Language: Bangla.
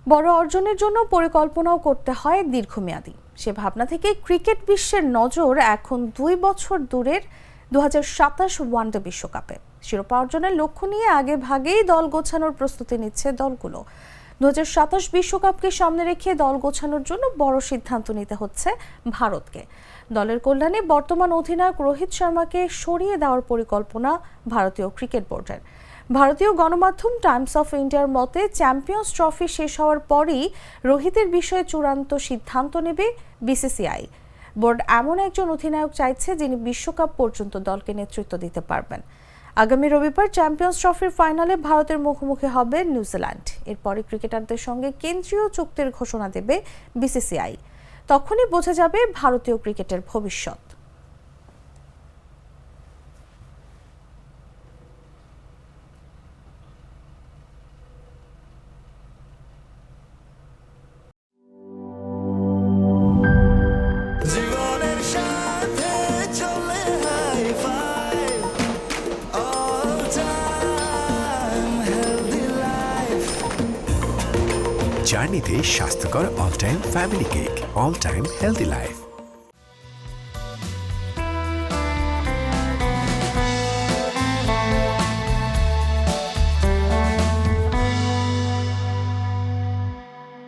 বড় অর্জনের জন্য পরিকল্পনাও করতে হয় দীর্ঘমেয়াদী। সে ভাবনা থেকে ক্রিকেট বিশ্বের নজর এখন 2 বছর দূরের 2027 ওয়ানডে বিশ্বকাপে। শিরোপা অর্জনের লক্ষ্য নিয়ে আগে ভাগেই দল গোছানোর প্রস্তুতি নিচ্ছে দলগুলো। 2027 বিশ্বকাপকে সামনে রেখে দল গোছানোর জন্য বড় সিদ্ধান্ত নিতে হচ্ছে ভারতকে। দলের কল্যাণে বর্তমান অধিনায়ক রোহিত শর্মাকে সরিয়ে দেওয়ার পরিকল্পনা ভারতীয় ক্রিকেট বোর্ডের। ভারতীয় গণমাধ্যম টাইমস অফ ইন্ডিয়ার মতে, চ্যাম্পিয়ন্স ট্রফি শেষ হওয়ার পরই রোহিতের বিষয়ে চূড়ান্ত সিদ্ধান্ত নেবে বিসিসিআই। বোর্ড এমন একজন অধিনায়ক চাইছে যিনি বিশ্বকাপ পর্যন্ত দলকে নেতৃত্ব দিতে পারবেন। আগামী রবিবার চ্যাম্পিয়ন্স ট্রফির ফাইনালে ভারতের মুখোমুখি হবে নিউজিল্যান্ড। এরপরে ক্রিকেটারদের সঙ্গে কেন্দ্রীয় চুক্তির ঘোষণা দেবে বিসিসিআই। তখনই বোঝা যাবে ভারতীয় ক্রিকেটের ভবিষ্যৎ। জার্নিতে স্বাস্থ্যকর all time family cake, all time healthy life.